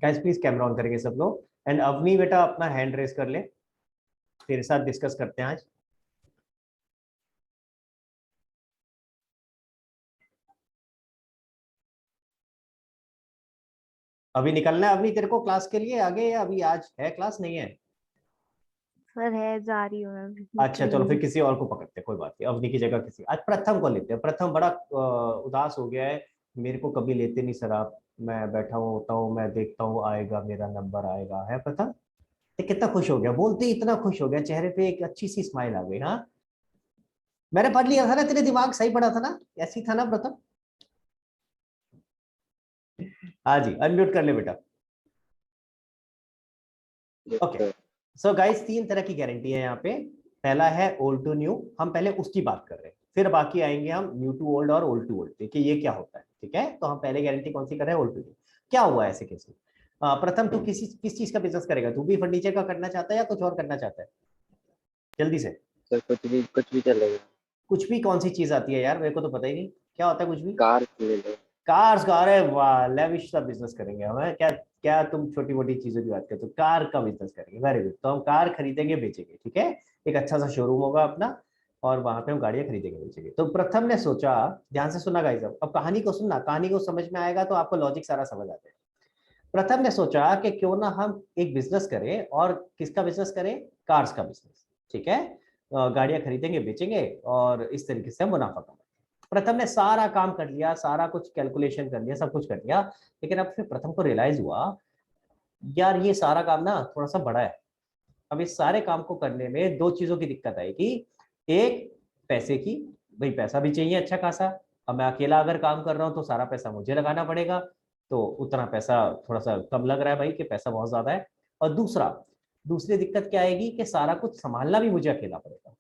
Guys please camera on करेंगे सब लोग। एंड अवनी बेटा अपना हैंड रेस कर ले, तेरे साथ डिस्कस करते हैं आज। अभी निकलना है अवनी तेरे को क्लास के लिए आगे, या अभी आज है क्लास नहीं है? सर है, जा रही हूँ मैं, अच्छा चलो फिर निकलूंगी। किसी और को पकड़ते हैं, कोई बात नहीं, अवनी की जगह किसी, आज प्रथम को लेते हैं। प्रथम बड़ा उदास हो गया है, मेरे को कभी लेते नहीं सर आप, मैं बैठा हुआ होता हूँ, मैं देखता हूँ आएगा मेरा नंबर आएगा, है प्रथम? ये कितना खुश हो गया, बोलते ही इतना खुश हो गया, चेहरे पे एक अच्छी सी स्माइल आ गई। हाँ मैंने पढ़ लिया था ना, तेरे दिमाग सही पड़ा था ना, ऐसी था ना प्रथम? हाँ जी अनम्यूट कर ले बेटा। ओके सो गाइस, तीन तरह की गारंटी है यहाँ पे। पहला है ओल्ड टू न्यू, हम पहले उसकी बात कर रहे हैं, फिर बाकी आएंगे हम न्यू टू ओल्ड और ओल्ड टू ओल्ड, देखिए ये क्या होता है। ठीक है, तो हम पहले गारंटी कौन सी कर रहे हैं, ओल्ड टू न्यू। क्या हुआ है ऐसे केस में? प्रथम तू किस चीज का बिजनेस करेगा, तू भी फर्नीचर का करना चाहता है या कुछ और करना चाहता है? जल्दी से। सर कुछ भी चलेगा। कुछ भी कौन सी चीज आती है यार, मेरे को तो पता ही नहीं क्या होता है कुछ भी। कार ले लो। कार्स का, अरे वाह लेविश का बिजनेस करेंगे हम, हैं? क्या क्या तुम छोटी मोटी चीजों की बात करते हो, कार का बिजनेस करेंगे, वेरी गुड। तो हम कार खरीदेंगे बेचेंगे, ठीक है, एक अच्छा सा शोरूम होगा अपना, और वहां पे हम गाड़ियां खरीदेंगे बेचेंगे। तो प्रथम ने सोचा, ध्यान से सुना गाइस, अब कहानी को सुनना, कहानी को समझ में आएगा तो आपको लॉजिक सारा समझ आता है। प्रथम ने सोचा कि क्यों ना हम एक बिजनेस करें, और किसका बिजनेस करें, कार्स का बिजनेस। ठीक है, गाड़ियां खरीदेंगे बेचेंगे और इस तरीके से हम मुनाफा कमाएंगे। प्रथम ने सारा काम कर लिया, सारा कुछ कैलकुलेशन कर लिया, सब कुछ कर लिया, लेकिन अब फिर प्रथम को रियलाइज हुआ यार ये सारा काम ना थोड़ा सा बड़ा है। अब इस सारे काम को करने में दो चीजों की दिक्कत आएगी। एक, पैसे की, भाई पैसा भी चाहिए अच्छा खासा। अब मैं अकेला अगर काम कर रहा हूँ तो सारा पैसा मुझे लगाना पड़ेगा, तो उतना पैसा थोड़ा सा कम लग रहा है भाई, कि पैसा बहुत ज्यादा है। और दूसरी दिक्कत क्या आएगी कि सारा कुछ संभालना भी मुझे अकेला पड़ेगा।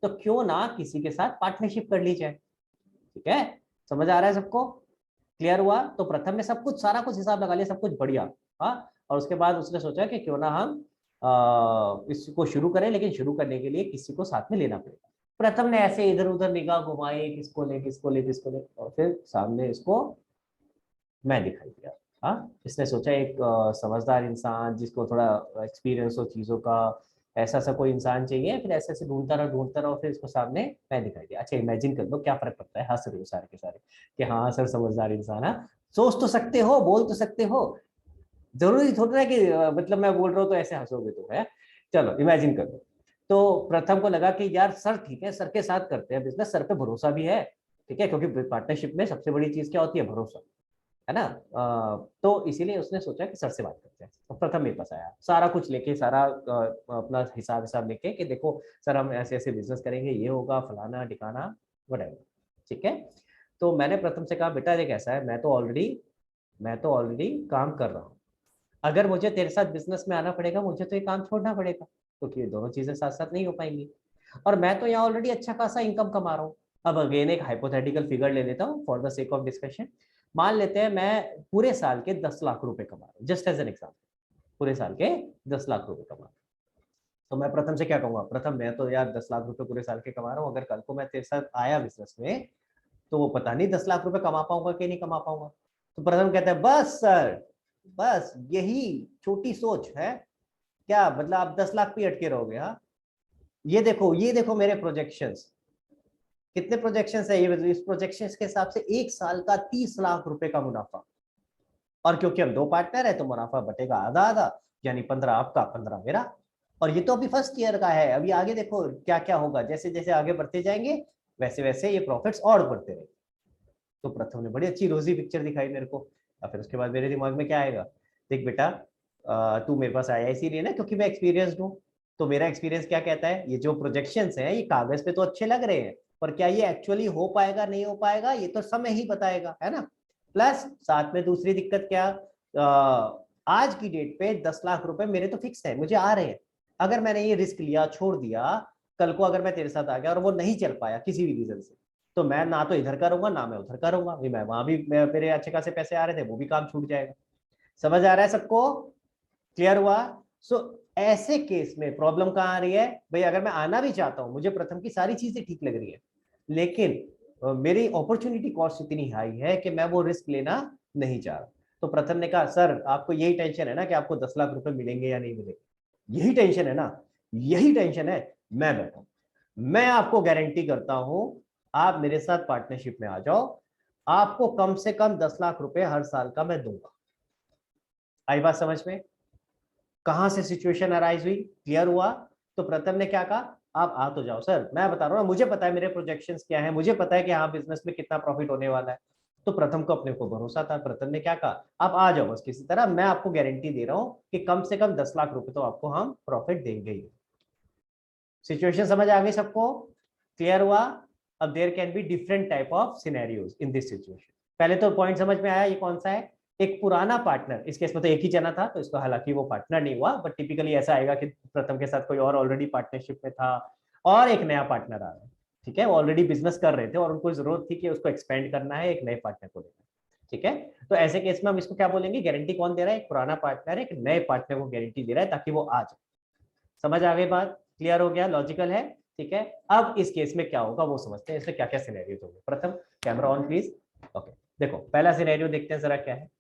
तो क्यों ना किसी के साथ पार्टनरशिप कर ली जाए। ठीक है, समझ आ रहा है सबको, क्लियर हुआ? तो प्रथम ने सब कुछ सारा कुछ हिसाब लगा लिया, सब कुछ बढ़िया। हाँ, और उसके बाद उसने सोचा कि क्यों ना हम इसको शुरू करें, लेकिन शुरू करने के लिए किसी को साथ में लेना पड़ेगा। प्रथम ने ऐसे इधर उधर निगाह घुमाई, किसको ले किसको ले किसको ले, और फिर सामने इसको मैं दिखाई दिया। हाँ, इसने सोचा एक समझदार इंसान जिसको थोड़ा एक्सपीरियंस हो चीजों का, ऐसा सा कोई इंसान चाहिए। फिर ऐसे ऐसे ढूंढता रहो, फिर इसको सामने मैं दिखाई दिया। अच्छा इमेजिन कर लो क्या फर्क पड़ता है, हंस रहे हो सारे के सारे कि हाँ सर समझदार इंसान है। सोच तो सकते हो, बोल तो सकते हो, जरूरी थोड़ा है कि मतलब मैं बोल रहा हूँ तो ऐसे हंसोगे तो, है? चलो इमेजिन कर लो। तो प्रथम को लगा कि यार सर ठीक है, सर के साथ करते हैं बिजनेस, सर पे भरोसा भी है। ठीक है, क्योंकि पार्टनरशिप में सबसे बड़ी चीज क्या होती है, भरोसा, है ना? तो इसीलिए उसने सोचा कि सर से बात करते हैं। तो प्रथम मेरे पास आया सारा कुछ लेके, सारा अपना हिसाब हिसाब लेके कि देखो सर हम ऐसे ऐसे बिजनेस करेंगे, ये होगा फलाना ठिकाना वटेवर। ठीक है, तो मैंने प्रथम से कहा बेटा देख ऐसा है, मैं तो ऑलरेडी काम कर रहा हूँ, अगर मुझे तेरे साथ बिजनेस में आना पड़ेगा मुझे तो ये काम छोड़ना पड़ेगा, क्योंकि ये दोनों चीजें साथ साथ नहीं हो पाएंगी। और मैं तो यहाँ ऑलरेडी अच्छा खासा इनकम कमा रहा हूँ। अब अगेन एक हाइपोथेटिकल फिगर ले लेता हूँ for the sake of discussion. मान लेते हैं मैं पूरे साल के 10 लाख रुपए कमा रहा हूँ, जस्ट एज एन एग्जाम्पल, पूरे साल के 10 लाख रुपए कमा रहा हूँ। तो मैं प्रथम से क्या कहूंगा, प्रथम मैं तो यार 10 लाख रुपए पूरे साल के कमा रहा हूँ, अगर कल को मैं तेरे साथ आया बिजनेस में तो वो पता नहीं 10 लाख रुपए कमा पाऊंगा कि नहीं कमा पाऊंगा। तो प्रथम कहता है बस सर, बस यही छोटी सोच है क्या, मतलब आप 10 लाख पे अटके रहोगे? हाँ, ये देखो मेरे प्रोजेक्शंस, कितने प्रोजेक्शंस है ये, इस प्रोजेक्शंस के हिसाब से एक साल का 30 लाख रुपए का मुनाफा। और क्योंकि हम दो पार्टनर है तो मुनाफा बटेगा आधा आधा, यानी 15 आपका 15 मेरा। और ये तो अभी फर्स्ट ईयर का है, अभी आगे देखो क्या क्या होगा, जैसे जैसे आगे बढ़ते जाएंगे वैसे वैसे ये प्रॉफिट्स और बढ़ते रहेंगे। तो प्रथम ने बड़ी अच्छी रोजी पिक्चर दिखाई मेरे को। और फिर उसके बाद मेरे दिमाग में क्या आएगा, देख बेटा तू मेरे पास आया इसीलिए ना क्योंकि मैं एक्सपीरियंसड हूँ। तो मेरा एक्सपीरियंस क्या कहता है, ये जो प्रोजेक्शंस हैं ये कागज पे तो अच्छे लग रहे हैं, पर क्या ये एक्चुअली हो पाएगा नहीं हो पाएगा ये तो समय ही बताएगा, है ना? प्लस साथ में दूसरी दिक्कत क्या, आज की डेट पे 10 लाख रुपए मेरे तो फिक्स है, मुझे आ रहे हैं। अगर मैंने ये रिस्क लिया छोड़ दिया, कल को अगर मैं तेरे साथ आ गया और वो नहीं चल पाया किसी भी रीजन से, तो मैं ना तो इधर करूंगा ना मैं उधर करूंगा, मैं वहां भी मेरे अच्छे खासे पैसे आ रहे थे वो भी काम छूट जाएगा। समझ आ रहा है सबको, क्लियर हुआ? सो ऐसे केस में प्रॉब्लम कहाँ आ रही है भाई, अगर मैं आना भी चाहता हूं, मुझे प्रथम की सारी चीजें ठीक लग रही है, लेकिन मेरी अपॉर्चुनिटी कॉस्ट इतनी हाई है कि मैं वो रिस्क लेना नहीं चाह रहा। तो प्रथम ने कहा सर आपको यही टेंशन है ना कि आपको 10 लाख रुपए मिलेंगे या नहीं मिलेंगे, यही टेंशन है ना, यही टेंशन है। मैं बैठा हूं, मैं आपको गारंटी करता हूं, आप मेरे साथ पार्टनरशिप में आ जाओ, आपको कम से कम 10 लाख रुपए हर साल का मैं दूंगा। आई बात समझ में? कहां से सिचुएशन अराइज हुई, क्लियर हुआ? तो प्रथम ने क्या कहा, आप आ तो जाओ सर, मैं बता रहा हूँ मुझे पता है मेरे प्रोजेक्शंस क्या है, मुझे पता है कि हाँ बिजनेस में कितना प्रॉफिट होने वाला है। तो प्रथम को अपने को भरोसा था, प्रथम ने क्या कहा, आप आ जाओ बस किसी तरह, मैं आपको गारंटी दे रहा हूँ कि कम से कम 10 लाख रुपए तो आपको हम प्रॉफिट देंगे ही। सिचुएशन समझ आ गई सबको, क्लियर हुआ? अब there can be different type of scenarios in this situation. पहले तो पॉइंट समझ में आया, ये कौन सा है, एक पुराना पार्टनर, इस केस में तो एक ही जना था तो इसको हालांकि वो पार्टनर नहीं हुआ, बट टिपिकली ऐसा आएगा कि प्रथम के साथ कोई और ऑलरेडी पार्टनरशिप में था और एक नया पार्टनर आ रहा है, ठीक है, वो ऑलरेडी बिजनेस कर रहे थे और उनको जरूरत थी कि उसको एक्सपेंड करना है, एक नए पार्टनर को लेना, ठीक है। तो ऐसे केस में हम इसको क्या बोलेंगे, गारंटी कौन दे रहा है, एक पुराना पार्टनर एक नए पार्टनर को गारंटी दे रहा है ताकि वो आ जाए। समझ आ गई बात, क्लियर हो गया, लॉजिकल है, ठीक है। अब इस केस में क्या होगा वो समझते हैं, इसमें क्या क्या सिनेरियो होंगे। प्रथम कैमरा ऑन प्लीज। ओके, देखो पहला सिनेरियो देखते हैं जरा क्या है।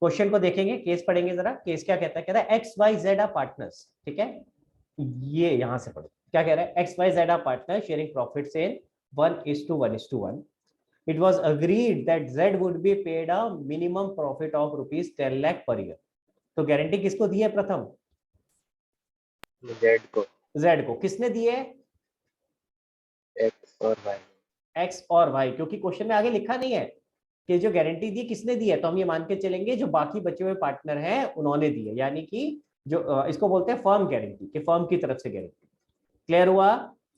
क्वेश्चन को देखेंगे, केस पढ़ेंगे जरा, केस क्या कहता है X Y Z are partners, ठीक है। ये यहां से पढ़ो क्या कह रहा है, X Y Z are partner sharing profits in 1:1:1। It was agreed that Z would be paid a minimum profit of ₹10 lakh per year। तो गारंटी किसको दी है प्रथम, जेड को। जेड को। किसने दी है, एक्स और वाई। एक्स और वाई, क्योंकि क्वेश्चन में आगे लिखा नहीं है कि जो गारंटी दी किसने दी है, तो हम ये मान के चलेंगे जो बाकी बचे हुए पार्टनर हैं उन्होंने दी है, यानी कि जो इसको बोलते हैं फर्म गारंटी, कि फर्म की तरफ से गारंटी। क्लियर हुआ,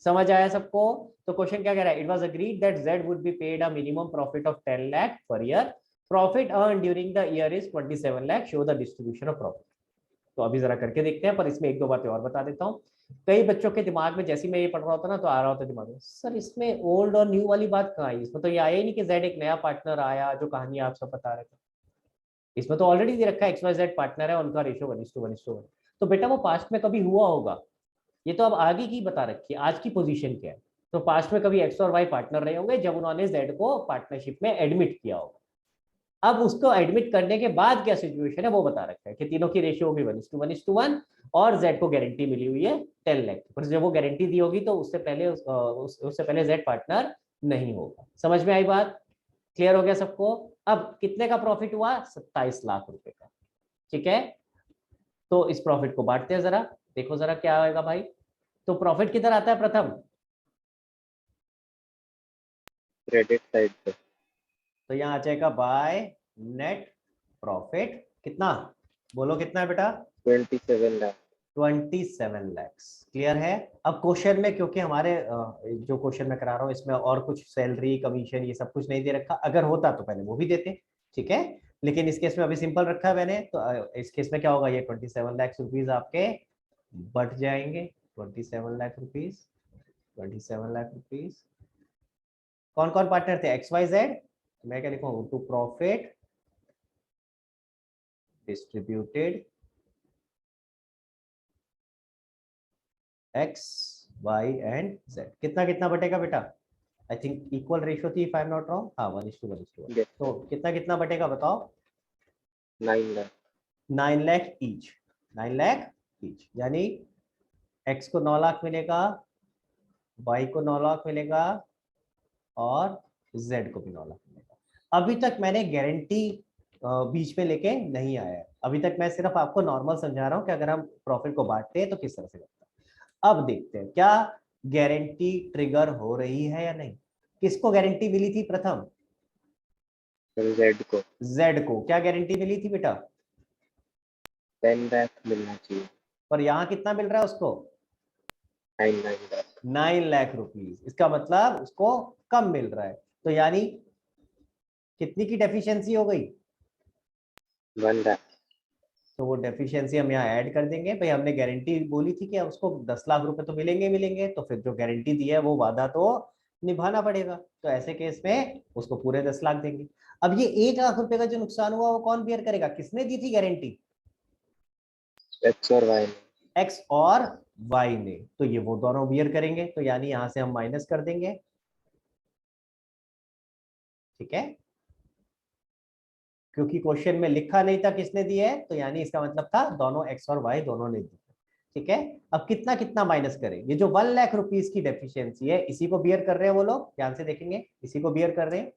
समझ आया सबको? तो क्वेश्चन क्या कह रहा है, it was agreed that Z would be paid a minimum profit of 10 lakh per year, profit earn during the year is 27 lakh, show the distribution of profit. तो अभी जरा करके देखते हैं, पर इसमें एक दो बातें और बता देता हूँ। कई बच्चों के दिमाग में जैसे मैं ये पढ़ रहा होता ना तो आ रहा होता दिमाग में, सर इसमें ओल्ड और न्यू वाली बात कहाँ आई, इसमें तो ये आया ही नहीं कि जेड एक नया पार्टनर आया जो कहानी आप सब बता रहे थे। इसमें तो ऑलरेडी दे रखा है एक्स वाई जेड पार्टनर है, उनका रेशियो 1:1:1। तो बेटा वो पास्ट में कभी हुआ होगा, ये तो अब आगे की बता रखी है, आज की पोजीशन क्या है। तो पास्ट में कभी एक्स और वाई पार्टनर रहे होंगे जब उन्होंने जेड को पार्टनरशिप में एडमिट किया होगा। अब उसको एडमिट करने के बाद क्या सिचुएशन है वो बता रखा है कि तीनों की रेशियो होगी 1:1:1 और जेड को गारंटी मिली हुई है 10 लाख। पर जब वो गारंटी दी होगी तो उससे पहले जेड पार्टनर नहीं होगा। समझ में आई बात, क्लियर हो गया सबको? अब कितने का प्रॉफिट हुआ, 27 लाख रुपए का, ठीक है। तो इस प्रॉफिट को बांटते हैं जरा, देखो जरा क्या आएगा भाई। तो प्रॉफिट किधर आता है प्रथम, क्रेडिट साइड पे। तो यहाँ आ जाएगा बाय नेट प्रॉफिट, कितना बोलो कितना है बेटा, 27 लाख। 27 लैक्स। क्लियर है? अब क्वेश्चन में क्योंकि हमारे जो क्वेश्चन मैं करा रहा हूँ इसमें और कुछ सैलरी कमीशन ये सब कुछ नहीं दे रखा, अगर होता तो पहले वो भी देते, ठीक है, लेकिन इस केस में अभी सिंपल रखा है मैंने। तो इस केस में क्या होगा, ये 27 लाख रुपीज आपके बट जाएंगे, 27 लाख रुपीज, 27 लाख रुपीज। कौन कौन पार्टनर थे, एक्स वाई जेड, मैं क्या लिखूं, to profit distributed X Y and Z. कितना कितना बटेगा बेटा, आई थिंक इक्वल रेशियो थी if I am not wrong, हाँ 1:1:1। तो कितना कितना बटेगा बताओ, 9 लाख। 9 लाख ईच, 9 लाख ईच, यानी एक्स को 9 लाख मिलेगा, वाई को 9 लाख मिलेगा और जेड को भी 9 लाख मिलेगा। अभी तक मैंने गारंटी बीच में लेके नहीं आया है, अभी तक मैं सिर्फ आपको नॉर्मल समझा रहा हूँ कि अगर हम प्रॉफिट को बांटते हैं तो किस तरह से करते हैं। अब देखते हैं क्या गारंटी ट्रिगर हो रही है या नहीं। किसको गारंटी मिली थी प्रथम, जेड को। जेड को क्या गारंटी मिली थी बेटा, 10 लाख मिलना चाहिए। पर यहाँ कितना मिल रहा है उसको, 9 लाख। 9 लाख रुपीज। इसका मतलब उसको कम मिल रहा है, तो यानी कितनी की डेफिशिएंसी हो गई, 1 लाख। तो वो डेफिशिएंसी हम यहाँ ऐड कर देंगे। भाई हमने गारंटी बोली थी कि उसको 10 लाख रुपए तो मिलेंगे मिलेंगे, तो फिर जो गारंटी दी है वो वादा तो निभाना पड़ेगा, तो ऐसे केस में उसको पूरे 10 लाख देंगे। अब ये 1 लाख रुपए का जो नुकसान हुआ वो कौन बियर करेगा, किसने दी थी गारंटी, एक्स और वाई। एक्स और वाई ने, तो ये वो दोनों बियर करेंगे, तो यानी यहां से हम माइनस कर देंगे, ठीक है। क्योंकि क्वेश्चन में लिखा नहीं था किसने दिए है, तो यानी इसका मतलब था दोनों एक्स और वाई दोनों ने दिए। ठीक है, अब कितना कितना माइनस करें, ये जो 1 लाख रुपीज की डेफिशिएंसी है इसी को बियर कर रहे हैं वो लोग, ध्यान से देखेंगे, इसी को बियर कर रहे हैं।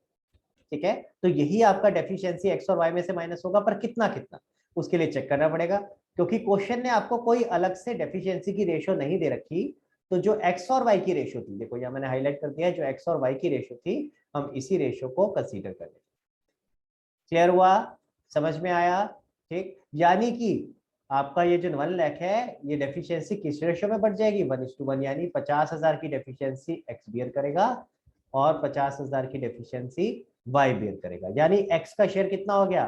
ठीक है, तो यही आपका डेफिशिएंसी एक्स और वाई में से माइनस होगा, पर कितना कितना उसके लिए चेक करना पड़ेगा, क्योंकि क्वेश्चन ने आपको कोई अलग से डेफिशिएंसी की रेशो नहीं दे रखी। तो जो एक्स और वाई की रेशो थी, देखो यहाँ मैंने हाईलाइट कर दिया है, जो एक्स और वाई की रेशो थी हम इसी रेशो को कंसीडर कर लेंगे। क्लियर हुआ, समझ में आया? ठीक, यानी कि आपका ये जो 1 लाख है ये डेफिशिएंसी किस रेशो में बढ़ जाएगी, 1:1, यानी 50,000 की डेफिशिएंसी एक्स बियर करेगा और 50,000 की डेफिशिएंसी वाई बियर करेगा। यानी एक्स का शेयर कितना हो गया,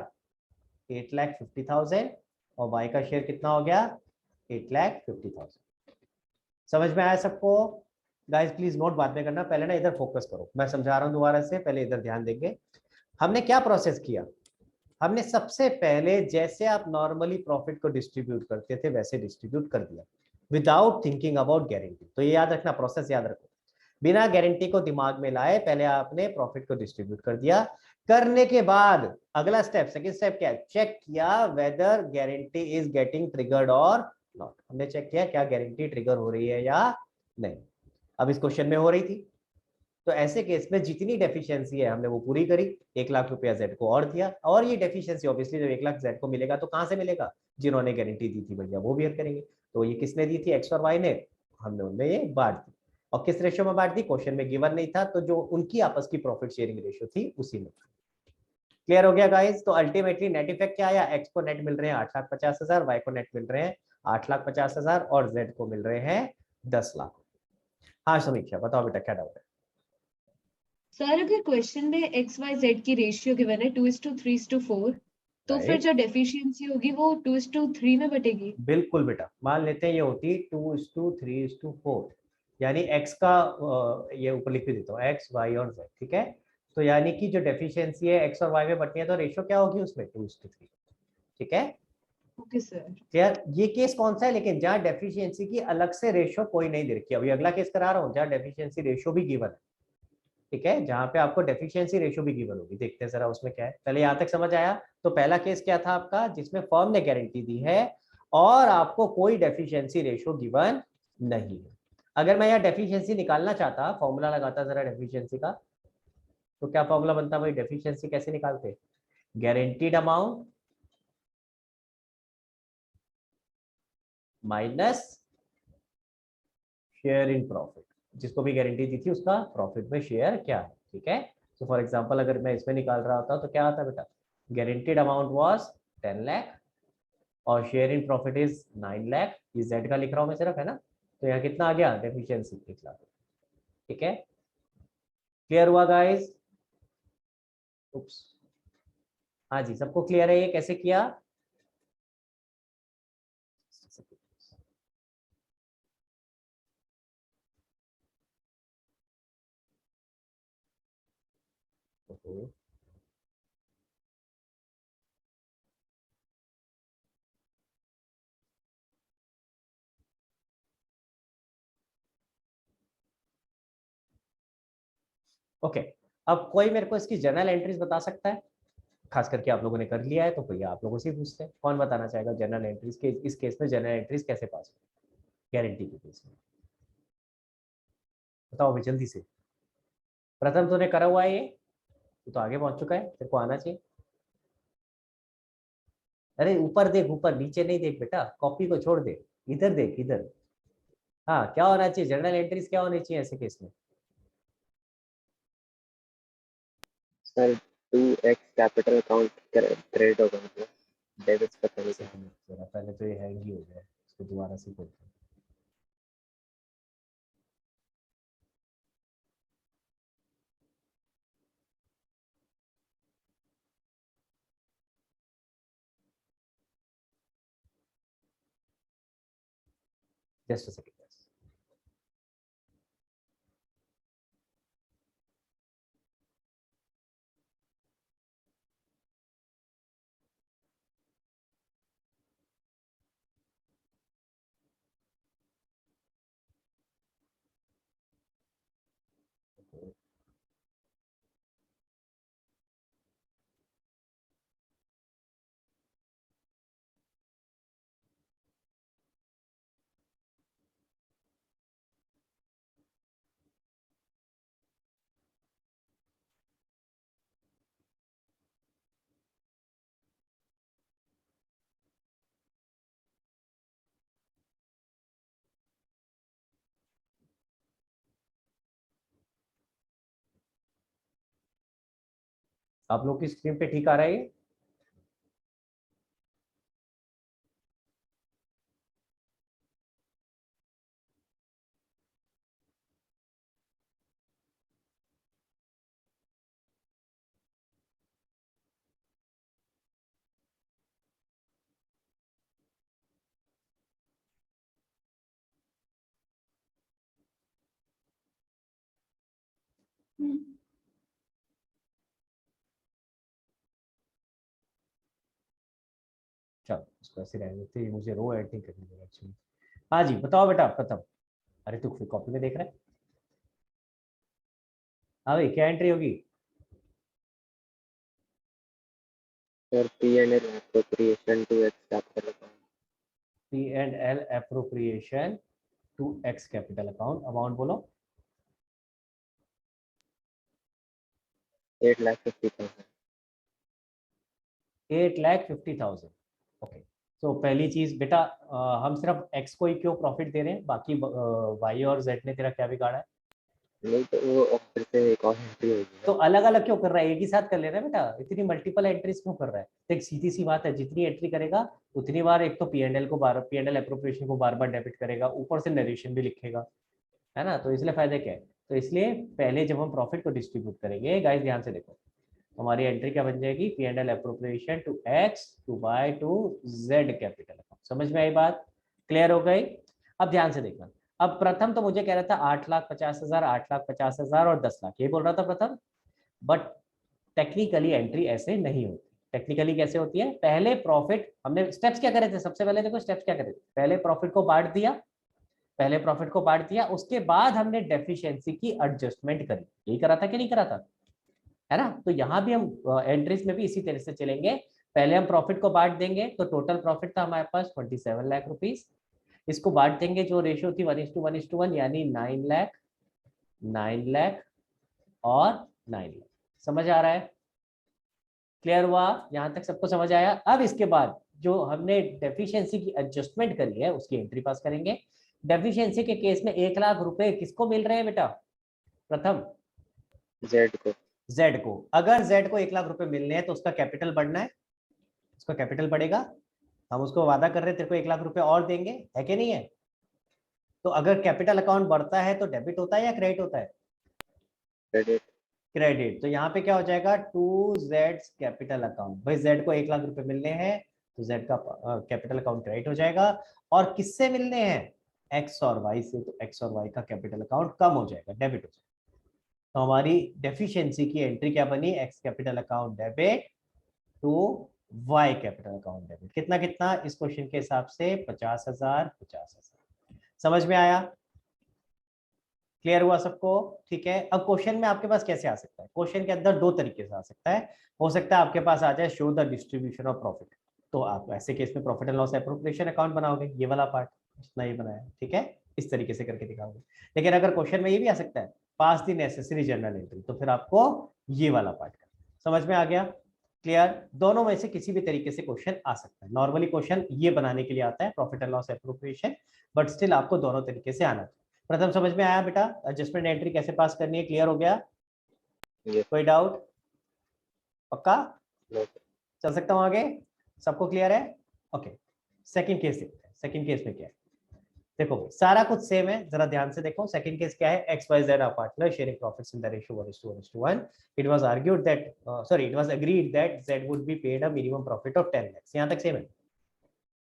8,50,000, और वाई का शेयर कितना हो गया, 8,50,000। समझ में आया सबको? गाइस प्लीज नोट बाद में करना, पहले ना इधर फोकस करो, मैं समझा रहा हूँ दोबारा से, पहले इधर ध्यान देंगे। हमने क्या प्रोसेस किया, हमने सबसे पहले जैसे आप नॉर्मली प्रॉफिट को डिस्ट्रीब्यूट करते थे वैसे डिस्ट्रीब्यूट कर दिया, विदाउट थिंकिंग अबाउट गारंटी। तो ये याद रखना, प्रोसेस याद रखो, बिना गारंटी को दिमाग में लाए पहले आपने प्रॉफिट को डिस्ट्रीब्यूट कर दिया। करने के बाद अगला स्टेप, सेकंड स्टेप क्या है, चेक किया whether guarantee is getting triggered और नॉट। हमने चेक किया क्या गारंटी ट्रिगर हो रही है या नहीं। अब इस क्वेश्चन में हो रही थी, तो ऐसे केस में जितनी डेफिशिएंसी है हमने वो पूरी करी, 1 लाख रुपया जेड को और दिया, और ये डेफिशिएंसी ऑब्वियसली जब 1 लाख जेड को मिलेगा तो कहां से मिलेगा, जिन्होंने गारंटी दी थी भैया वो बियर करेंगे। तो ये किसने दी थी, एक्स और वाई ने, हमने उनमें ये बांट दी। और किस रेशियो में बांट दी, क्वेश्चन में गिवन नहीं था, तो जो उनकी आपस की प्रॉफिट शेयरिंग रेशियो थी उसी में। क्लियर हो गया गाइस? तो अल्टीमेटली नेट इफेक्ट क्या आया, एक्स को नेट मिल रहे हैं 8,50,000, वाई को नेट मिल रहे हैं 8,50,000, और जेड को मिल रहे हैं 10 लाख। हाँ समीक्षा बताओ बेटा क्या डाउट है? सर अगर क्वेश्चन में एक्स वाई जेड की रेशियो गिवन है 2:3:4, तो फिर राइट, जो डेफिशिएंसी होगी वो 2:3 में बटेगी। बिल्कुल बेटा, मान लेते हैं ये होती 2:3:4, यानी x का ये ऊपर लिख के देता हूँ, एक्स वाई और z। ठीक है, तो यानी कि जो डेफिशिएंसी है एक्स और वाई में बटनी है, तो रेशियो क्या होगी उसमें, 2:3। ठीक है, ओके सर। यार ये केस कौन सा है, लेकिन जहाँ डेफिशिएंसी की अलग से रेशियो कोई नहीं दे रखी। अभी अगला केस करा रहा हूँ जहाँ डेफिशिएंसी रेशियो भी गिवन है। ठीक है, जहां पे आपको डेफिशिएंसी रेशियो भी गिवन होगी, देखते हैं जरा उसमें क्या है। पहले यहाँ तक समझ आया? तो पहला केस क्या था आपका, जिसमें फर्म ने गारंटी दी है और आपको कोई डेफिशिएंसी रेशियो गिवन नहीं है। अगर मैं यहाँ डेफिशिएंसी निकालना चाहता, फॉर्मूला लगाता जरा डेफिशिएंसी का, तो क्या फॉर्मूला बनता भाई, डेफिशिएंसी कैसे निकालते, guaranteed amount minus share in profit, जिसको भी गारंटी दी थी उसका प्रॉफिट में शेयर क्या है। ठीक है, तो फॉर एग्जांपल अगर मैं इसमें निकाल रहा होता तो क्या आता बेटा, गारंटीड अमाउंट वाज 10 लाख और share in profit is 9 lakh. ये जेड का लिख रहा हूं मैं सिर्फ, है ना, तो यहाँ कितना आ गया, डेफिशिएंसी 1 लाख। ठीक है, क्लियर हुआ गाइस? उप्स, हाँ जी सबको क्लियर है ये कैसे किया? ओके, अब कोई मेरे को इसकी जर्नल एंट्रीज बता सकता है? खास करके आप लोगों ने कर लिया है तो भैया आप लोगों से ही पूछते हैं, कौन बताना चाहेगा जर्नल एंट्रीज के, इस केस में जर्नल एंट्रीज कैसे पास हो गारंटी के केस में? बताओ भाई जल्दी से, प्रथम तूने करा हुआ है ये, तू तो आगे पहुंच चुका है, तेरे को आना चाहिए। अरे ऊपर देख, ऊपर, नीचे नहीं देख बेटा, कॉपी को छोड़ दे, इधर देख इधर। हाँ क्या होना चाहिए, जर्नल एंट्रीज क्या होनी चाहिए ऐसे केस में? Sir 2x capital account credit होगा, मतलब डेबिट पता नहीं क्या। जरा पहले तो ये हैंग ही हो गया, इसको दोबारा से खोलते हैं। Just a second. आप लोग की स्क्रीन पे ठीक आ रहा है ये? चलो इसको ऐसे रहने देते हैं, मुझे रो ऐड नहीं करनी है एक्चुअली। हाँ जी बताओ बेटा प्रथम। अरे तू फिर कॉपी में देख रहा है? हाँ भाई क्या एंट्री होगी? Sir P&L appropriation to X capital account. P&L appropriation to X capital account, amount बोलो। 8,50,000. 8,50,000। ओके। तो पहली चीज बेटा हम सिर्फ एक्स को ही क्यों प्रॉफिट दे रहे हैं, बाकी वाई और जेड ने तेरा क्या बिगाड़ा है? नहीं तो वो और फिर से एक और एंट्री होगी तो ना. अलग अलग क्यों कर रहा है, एक ही साथ कर ले रहा है बेटा, इतनी मल्टीपल एंट्रीज क्यों कर रहा है? तो एक सीधी सी बात है, जितनी एंट्री करेगा उतनी बार एक तो पीएनएल को बार पीएनएल एप्रोप्रिएशन को बार बार डेबिट करेगा, ऊपर से नरेशन भी लिखेगा, है ना? तो इसलिए फायदा क्या है? तो इसलिए पहले जब हम प्रॉफिट को डिस्ट्रीब्यूट करेंगे, गाइस ध्यान से देखो, हमारी एंट्री क्या बन जाएगी? PNL appropriation to X to Y to Z capital account. समझ में आई बात? क्लियर हो गई? अब ध्यान से देखना। अब प्रथम तो मुझे कह रहा था 8,50,000, 8,50,000 और 10 लाख, ये बोल रहा था प्रथम। बट टेक्निकली एंट्री ऐसे नहीं होती। टेक्निकली कैसे होती है? पहले प्रॉफिट, हमने स्टेप्स क्या करे थे सबसे पहले? देखो स्टेप्स क्या करे थे, पहले प्रॉफिट को बांट दिया, पहले प्रॉफिट को बांट दिया, उसके बाद हमने डेफिशिएंसी की एडजस्टमेंट करी। यही करा था कि नहीं करा था? है ना? तो यहाँ भी हम एंट्रीज में भी इसी तरह से चलेंगे। पहले हम प्रॉफिट को बांट देंगे, तो टोटल प्रॉफिट था हमारे पास 27 लाख रुपीस। इसको बांट देंगे, जो रेशियो थी 1:1:1, यानी 9 लाख, 9 लाख और 9 लाख। समझ आ रहा है? क्लियर हुआ? यहाँ तक सबको समझ आया? अब इसके बाद जो हमने डेफिशिएंसी की एडजस्टमेंट करी है उसकी एंट्री पास करेंगे। डेफिशिएंसी के केस में 1 लाख रुपए किसको मिल रहे हैं बेटा? प्रथम जेड को. जेड को। अगर जेड को 1 लाख रुपए मिलने हैं तो उसका कैपिटल बढ़ना है, उसका कैपिटल बढ़ेगा। हम उसको वादा कर रहे हैं तेरे को 1 लाख रुपए और देंगे, है कि नहीं है? तो अगर कैपिटल अकाउंट बढ़ता है तो डेबिट होता है या क्रेडिट होता है? क्रेडिट. क्रेडिट। तो यहाँ पे क्या हो जाएगा? To Z capital account. भाई जेड को 1 लाख रुपए मिलने हैं तो जेड का कैपिटल अकाउंट क्रेडिट हो जाएगा। और किससे मिलने हैं? एक्स और वाई से, तो एक्स और वाई का कैपिटल अकाउंट कम हो जाएगा, डेबिट हो जाएगा। तो हमारी डेफिशिएंसी की एंट्री क्या बनी? X capital account debit to Y capital account debit. कितना कितना इस क्वेश्चन के हिसाब से? 50,000, 50,000। समझ में आया? क्लियर हुआ सबको? ठीक है। अब क्वेश्चन में आपके पास कैसे आ सकता है? क्वेश्चन के अंदर दो तरीके से आ सकता है। हो सकता है आपके पास आ जाए show the distribution of profit, तो आप ऐसे केस में profit and loss appropriation account बनाओगे, ये वाला पार्ट जितना ये बनाया, ठीक है, इस तरीके से करके दिखाओगे। लेकिन अगर क्वेश्चन में ये भी आ सकता है पास द नेसेसरी जर्नल एंट्री, तो फिर आपको ये वाला पार्ट करना। समझ में आ गया? क्लियर? दोनों में से किसी भी तरीके से क्वेश्चन आ सकता है। नॉर्मली क्वेश्चन ये बनाने के लिए आता है profit and loss appropriation, but still आपको दोनों तरीके से आना चाहिए। प्रथम समझ में आया बेटा एडजस्टमेंट एंट्री कैसे पास करनी है? क्लियर हो गया? Yes. कोई डाउट? पक्का No. चल सकता हूं आगे? सबको क्लियर है? ओके। सेकंड केस देखते हैं। सेकंड केस में क्या है? देखो सारा कुछ सेम है, जरा ध्यान से देखो। सेकंड केस क्या है? X Y Z are partner sharing profits in the ratio 1:1:1। It was argued that it was agreed that Z would be paid a minimum profit of 10 lakhs। यहां तक सेम है।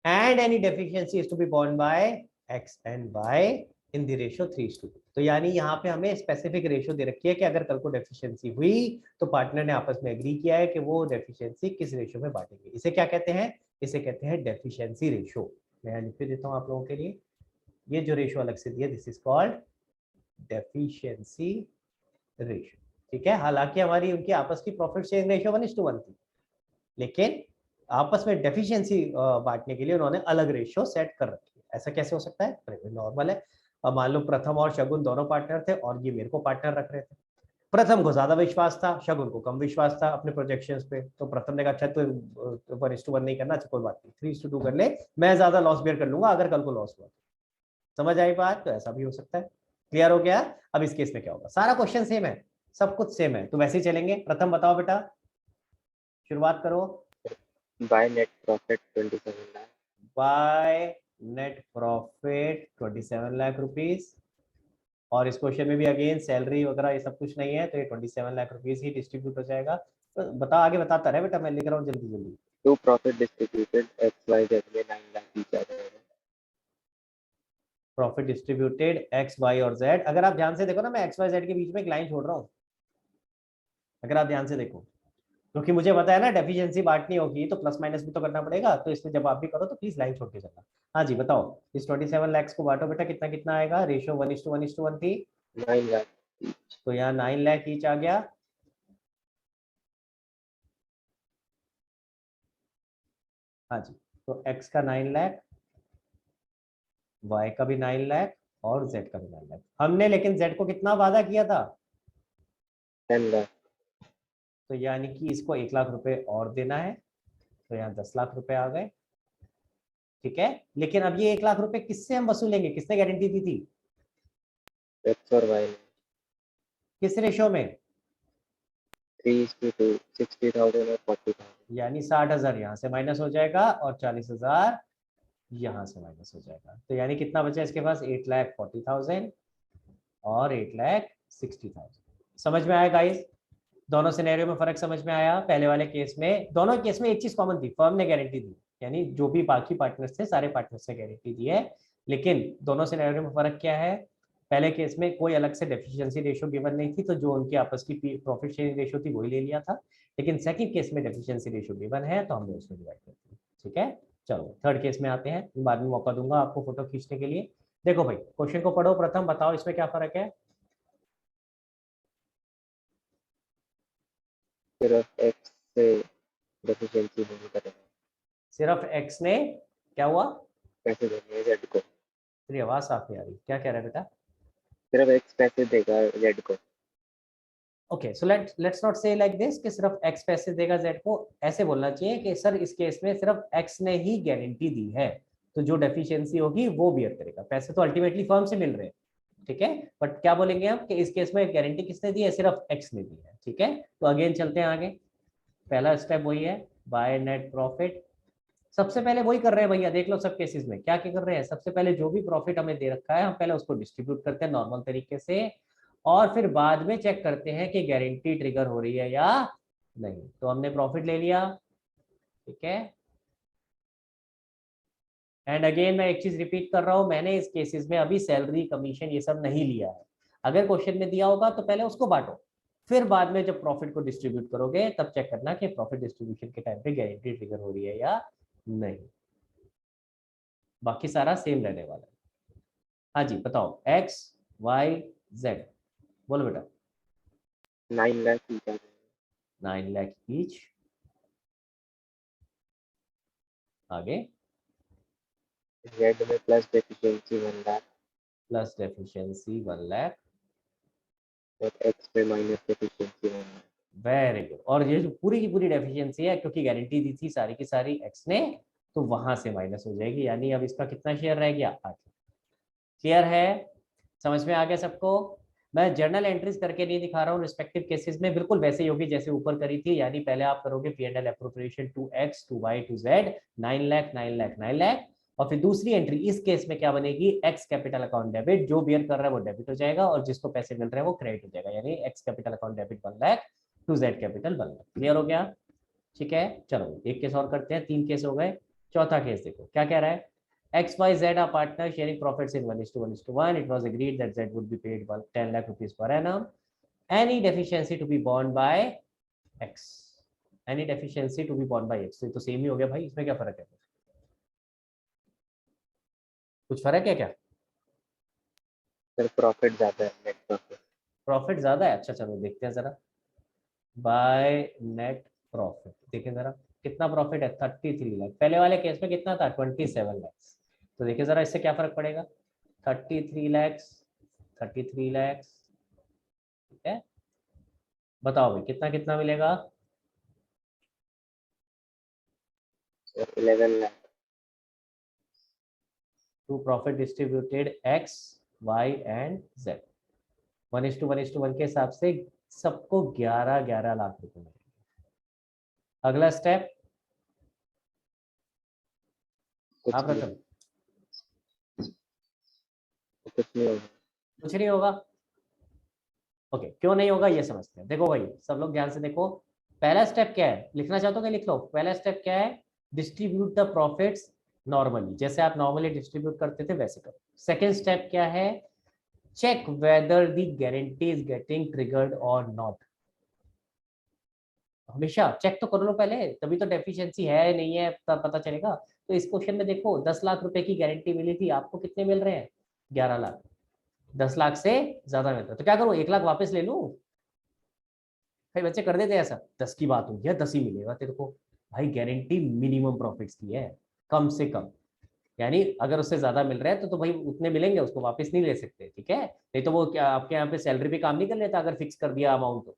And any deficiency is to be borne by X and Y in the ratio 3:2। तो यानी यहाँ पे हमें specific ratio दे रखी है कि अगर कल को डेफिशिएंसी हुई तो पार्टनर ने आपस में एग्री किया है कि वो डेफिशिएंसी किस रेशियो में बांटेंगे। इसे क्या कहते हैं? इसे कहते हैं डेफिशिएंसी रेशियो। मैं लिख के देता हूँ आप लोगों के लिए, ये जो रेशियो अलग से दिया, this is called deficiency ratio. ठीक है। हालांकि हमारी उनकी आपस की प्रॉफिट शेयरिंग रेशियो 1:1 थी, लेकिन आपस में डेफिशिएंसी बांटने के लिए उन्होंने अलग रेशियो सेट कर रखी है। ऐसा कैसे हो सकता है? नॉर्मल है। अब मान लो प्रथम और शगुन दोनों पार्टनर थे और ये मेरे को पार्टनर रख रहे थे। प्रथम को ज्यादा विश्वास था, शगुन को कम विश्वास था अपने प्रोजेक्शंस पे। तो प्रथम ने कहा अच्छा तो 1:1 नहीं करना, अच्छा कोई बात नहीं 3:2 कर ले, मैं ज्यादा लॉस बेयर कर लूंगा अगर कल को लॉस हुआ। समझ आई बात? तो ऐसा भी हो सकता है। क्लियर हो गया? अब इस केस में क्या होगा? सारा क्वेश्चन सेम है, सब कुछ सेम है, तो वैसे ही चलेंगे। प्रथम बताओ बेटा शुरुआत करो। By net profit 27 lakh. By net profit 27 lakh rupees. और इस क्वेश्चन में भी अगेन सैलरी वगैरह ये सब कुछ नहीं है, तो ये 27 लाख रुपीस ही डिस्ट्रीब्यूट हो जाएगा। तो बता, आगे बताता रहे बेटा, मैं लिख रहा हूँ जल्दी जल्दी। टू प्रॉफिट डिस्ट्रीब्यूटेड XYZ में 9 लाख ईच आ जाएगा। प्रॉफिट डिस्ट्रीब्यूटेड एक्स वाई और जेड। अगर आप ध्यान से देखो ना, मैं एक्स वाई जेड के बीच में एक लाइन छोड़ रहा हूँ, अगर आप ध्यान से देखो, क्योंकि मुझे पता है ना डेफिशिएंसी बांटनी होगी तो प्लस माइनस भी तो करना पड़ेगा, तो इसमें जब आप भी करो तो प्लीज लाइन छोड़ के चलना। हाँ जी बताओ, इस 27 लाख को बांटो बेटा, कितना कितना आएगा, रेशियो 1:1:1 थी, 9 लाख ईच। तो यहाँ 9 लाख ईच आ गया। हाँ जी, तो एक्स का 9 लाख, वाई का भी 9 लाख और जेड का भी 9 लाख। हमने लेकिन जेड को कितना वादा किया था, 10 लाख। तो यानी कि इसको 1 लाख रुपए और देना है, तो यहाँ 10 लाख रुपए आ गए। ठीक है, लेकिन अब ये 1 लाख रुपए किससे हम वसूलेंगे, किसने गारंटी दी थी, एक्स और वाई में किस रेशो में, 3:2, 60,000 और 40,000। यानी 60,000 यहाँ से माइनस हो जाएगा और 40,000 यहाँ से माइनस हो जाएगा। तो यानी कितना बचा इसके पास, 8,40,000 और 8,60,000। समझ में आया गाइस, दोनों सिनेरियो में फर्क समझ में आया। पहले वाले केस में, दोनों केस में एक चीज कॉमन थी, फर्म ने गारंटी दी, यानी जो भी बाकी पार्टनर्स थे सारे पार्टनर्स ने गारंटी दी है। लेकिन दोनों सिनेरियो में फर्क क्या है, पहले केस में कोई अलग से डेफिशिएंसी रेशियो गिवन नहीं थी, तो जो उनकी आपस की प्रॉफिट शेयरिंग रेशियो थी वही ले लिया था। लेकिन सेकंड केस में डेफिशिएंसी रेशियो गिवन है, तो हमने उसमें डिवाइड कर दिया। ठीक है, चलो थर्ड केस में आते हैं, बाद में मौका दूंगा आपको फोटो खींचने के लिए। देखो भाई, क्वेश्चन को पढ़ो प्रथम, बताओ इसमें क्या फर्क है। सिर्फ एक्स से डेफिशिएंसी नहीं करेगा, सिर्फ एक्स ने क्या हुआ, पैसे देंगे जेड को। तेरी आवाज साफ नहीं आ रही, क्या कह रहा है बेटा। सिर्फ एक्स पैसे देगा जेड को। ओके, सो लेट्स नॉट से लाइक दिस कि सिर्फ एक्स पैसे देगा जेड को, ऐसे बोलना चाहिए कि सर इस केस में सिर्फ एक्स ने ही गारंटी दी है, तो जो डेफिशिएंसी होगी वो बियर करेगा, पैसे तो अल्टीमेटली फर्म से मिल रहे हैं। ठीक है, बट क्या बोलेंगे हम कि इस केस में गारंटी किसने दी है, सिर्फ एक्स ने दी है। ठीक है, तो अगेन चलते हैं आगे, पहला स्टेप वही है, बाय नेट प्रॉफिट। सबसे पहले वही कर रहे हैं भैया, देख लो सब केसेस में क्या क्या कर रहे हैं, सबसे पहले जो भी प्रॉफिट हमें दे रखा है हम पहले उसको डिस्ट्रीब्यूट करते हैं नॉर्मल तरीके से, और फिर बाद में चेक करते हैं कि गारंटी ट्रिगर हो रही है या नहीं। तो हमने प्रॉफिट ले लिया, ठीक है, एंड अगेन मैं एक चीज रिपीट कर रहा हूं, मैंने इस केसेस में अभी सैलरी कमीशन ये सब नहीं लिया है। अगर क्वेश्चन में दिया होगा तो पहले उसको बांटो, फिर बाद में जब प्रॉफिट को डिस्ट्रीब्यूट करोगे तब चेक करना कि प्रॉफिट डिस्ट्रीब्यूशन के टाइम पे गारंटी ट्रिगर हो रही है या नहीं। बाकी सारा सेम रहने वाला है। हाँ जी बताओ, एक्स वाई जेड, बोलो बेटा। 9 लाख ईच आ जाएगा। 9 लाख ईच, आगे जेड में plus deficiency 1 lakh plus deficiency 1 lakh, और एक्स में minus deficiency 1 lakh. Very good. और ये जो पूरी की पूरी डेफिशिएंसी है, क्योंकि गारंटी दी थी सारी की सारी एक्स ने, तो वहां से माइनस हो जाएगी, यानी अब इसका कितना शेयर रह गया, 8। क्लियर है, समझ में आ गया सबको। मैं जर्नल एंट्रीज करके नहीं दिखा रहा हूँ, रिस्पेक्टिव केसेस में बिल्कुल वैसे ही होगी जैसे ऊपर करी थी, यानी पहले आप करोगे P&L appropriation to X to Y to Z, 9 lakh 9 lakh 9 lakh, और फिर दूसरी एंट्री इस केस में क्या बनेगी, एक्स कैपिटल अकाउंट डेबिट, जो बियर कर रहा है वो डेबिट हो जाएगा और जिसको पैसे मिल रहे हैं वो क्रेडिट हो जाएगा, यानी X capital account debit 1 lakh to Z capital 1 lakh. Clear हो गया, ठीक है। चलो एक केस और करते हैं, 3 केस हो गए। चौथा केस देखो क्या कह रहा है, X, Y, Z are partners sharing profits in 1:1:1. It was agreed that Z would be paid 10 lakh rupees per annum. Any deficiency to be borne by X. Any deficiency to be borne by X. तो same ही हो गया भाई, इसमें क्या फर्क है, कुछ फर्क है क्या, सर प्रॉफिट ज्यादा है, नेट प्रॉफिट। प्रॉफिट ज्यादा है, अच्छा चलो देखते हैं जरा, बाय नेट प्रॉफिट देखिए जरा, कितना प्रॉफिट है, 33 लाख, पहले वाले केस में कितना था, 27 लाख। तो देखिए जरा इससे क्या फर्क पड़ेगा, 33 लैक्स 33 लैक्स, ठीक है, बताओ भाई कितना कितना मिलेगा, sir 11 lakh. To profit distributed X Y and Z, 1:1:1 के हिसाब से सबको 11 11 लाख रुपए मिलेंगे। अगला स्टेप कुछ आप नहीं प्रथम, कुछ नहीं होगा। कुछ नहीं होगा। ओके, क्यों नहीं होगा ये समझते हैं। देखो भाई सब लोग ध्यान से देखो, पहला स्टेप क्या है, लिखना चाहते हो क्या लिख लो। पहला स्टेप क्या है, डिस्ट्रीब्यूट द प्रॉफिट्स नॉर्मली, जैसे आप नॉर्मली डिस्ट्रीब्यूट करते थे वैसे करो। सेकेंड स्टेप क्या है, check whether the guarantee is getting triggered और नॉट। हमेशा चेक तो कर लो पहले, तभी तो डेफिशिएंसी है नहीं है तब पता चलेगा। तो इस क्वेश्चन में देखो 10 लाख रुपए की गारंटी मिली थी, आपको कितने मिल रहे हैं, 11 लाख। 10 लाख से ज्यादा मिलता है तो क्या करूं, 1 लाख वापस ले लूं। भाई बच्चे कर देते हैं ऐसा, 10 की बात हुई है 10 ही मिलेगा तेरे को। भाई गारंटी मिनिमम प्रॉफिट्स की है, कम से कम, यानी अगर उससे ज्यादा मिल रहा है तो भाई उतने मिलेंगे, उसको वापस नहीं ले सकते, ठीक है। नहीं तो वो क्या आपके यहाँ पे सैलरी पे काम नहीं कर लेता अगर फिक्स कर दिया अमाउंट तो,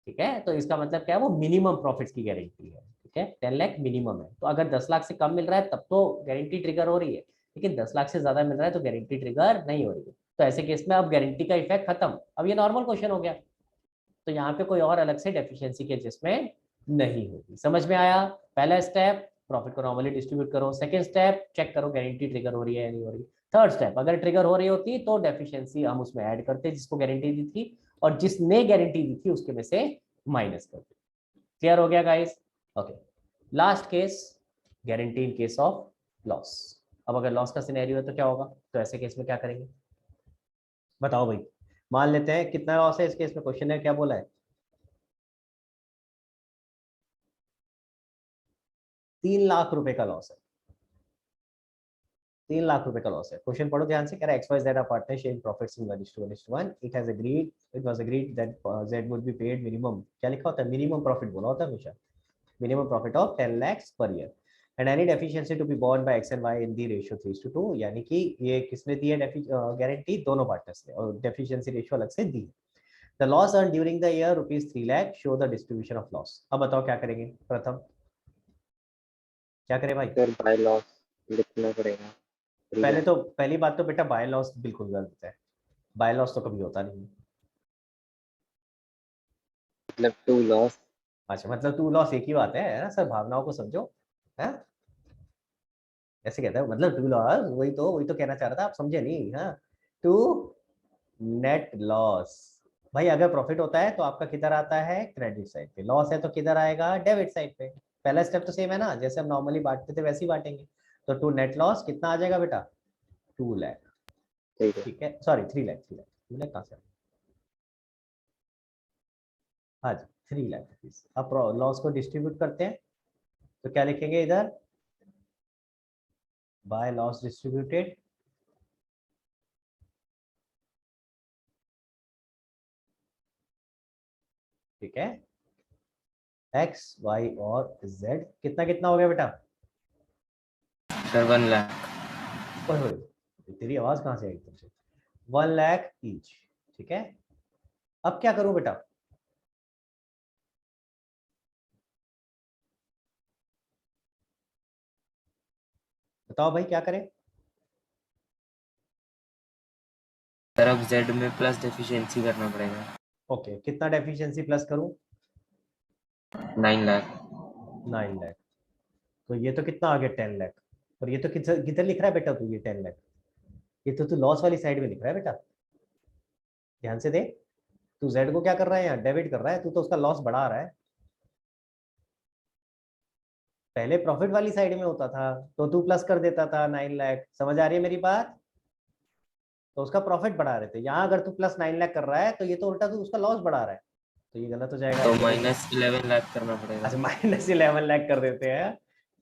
ठीक है। तो इसका मतलब क्या है, वो मिनिमम प्रॉफिट्स की गारंटी है, ठीक है। 10 लाख मिनिमम है, तो अगर 10 लाख से कम मिल रहा है तब तो गारंटी ट्रिगर हो रही है, लेकिन 10 लाख से ज्यादा मिल रहा है तो गारंटी ट्रिगर नहीं हो रही है। तो ऐसे केस में अब गारंटी का इफेक्ट खत्म, अब ये नॉर्मल क्वेश्चन हो गया। तो यहाँ पे कोई और अलग से डेफिशिएंसी के एडजस्टमेंट नहीं होगी। समझ में आया। पहला स्टेप, प्रॉफिट को नॉर्मली डिस्ट्रीब्यूट करो। सेकंड स्टेप, चेक करो गारंटी ट्रिगर हो रही है या नहीं हो रही। थर्ड स्टेप, अगर ट्रिगर हो रही होती तो डेफिशिएंसी हम उसमें ऐड करते जिसको गारंटी दी थी, और जिसने गारंटी दी थी उसके में से माइनस करते। क्लियर हो गया guys. Okay, last case, guarantee in case of loss. अब अगर लॉस का सिनेरियो है तो क्या होगा, तो ऐसे केस में क्या करेंगे बताओ भाई। मान लेते हैं कितना लॉस है इस केस में, क्वेश्चन है क्या बोला है, 3 लाख रुपए का लॉस है। 3 लाख रुपए का लॉस है। क्वेश्चन पढ़ो ध्यान से, कह रहा है XYZ are partners sharing profits in 1:1. It was agreed that Z would be paid minimum, क्या लिखा होता है, मिनिमम प्रॉफिट बोला होता है हमेशा, minimum profit of 10 lakhs per year, and any deficiency to be borne by X and Y in the ratio 3:2, यानी कि ये किसने दी है गारंटी, दोनों पार्टनर्स ने, और डेफिशिएंसी रेशियो अलग से दी है। The loss earn during the year ₹3 lakh, show the distribution of loss. अब बताओ क्या करेंगे, प्रथम क्या करें भाई। सर बाय लॉस लिखना पड़ेगा। पहले तो पहली बात तो बेटा बाय लॉस बिल्कुल गलत है, बाय लॉस तो कभी होता नहीं। मतलब टू लॉस। अच्छा मतलब टू लॉस एक ही बात है ना सर, भावनाओं को समझो है, ऐसे कहता है मतलब टू लॉस, वही तो कहना चाह रहा था, आप समझे नहीं। हाँ, टू नेट लॉस। भाई अगर प्रॉफिट होता है तो आपका किधर आता है, क्रेडिट साइड पे, लॉस है तो किधर आएगा, डेबिट साइड पे। पहला स्टेप तो सेम है ना, जैसे हम नॉर्मली बांटते थे वैसे ही बांटेंगे। तो टू नेट लॉस कितना आ जाएगा बेटा, 2 लाख, ठीक है। ठीक है, सॉरी 3 लाख, 3 लाख कहाँ से, हाँ जी 3 लाख। अब लॉस को डिस्ट्रीब्यूट करते हैं, तो क्या लिखेंगे इधर, बाय लॉस डिस्ट्रीब्यूटेड, ठीक है। X Y और Z कितना कितना हो गया बेटा, सर 1 लाख। ओए होए, तेरी आवाज कहाँ से आई तुमसे, 1 लाख ईच, ठीक है। अब क्या करूं बेटा, बताओ भाई क्या करें। सर अब जेड में प्लस डेफिशिएंसी करना पड़ेगा। ओके, कितना डेफिशिएंसी प्लस करूं, 9 लाख। 9 लाख। तो ये तो कितना आ गया, 10 लाख। और ये तो किधर किधर लिख रहा है बेटा तू, ये 10 लाख, ये तो तू लॉस वाली साइड में लिख रहा है बेटा, ध्यान से देख। तू जेड को क्या कर रहा है यहाँ, डेबिट कर रहा है, तू तो उसका लॉस बढ़ा रहा है। पहले प्रॉफिट वाली साइड में होता था तो तू प्लस कर देता था 9 लाख, समझ आ रही है मेरी बात। तो उसका प्रॉफिट बढ़ा रहे थे, यहाँ अगर तू +9 लाख कर रहा है तो ये तो उल्टा तू उसका लॉस बढ़ा रहा है, तो ये गलत हो जाएगा। तो -11 लाख करना पड़ेगा। अच्छा -11 लाख कर देते हैं,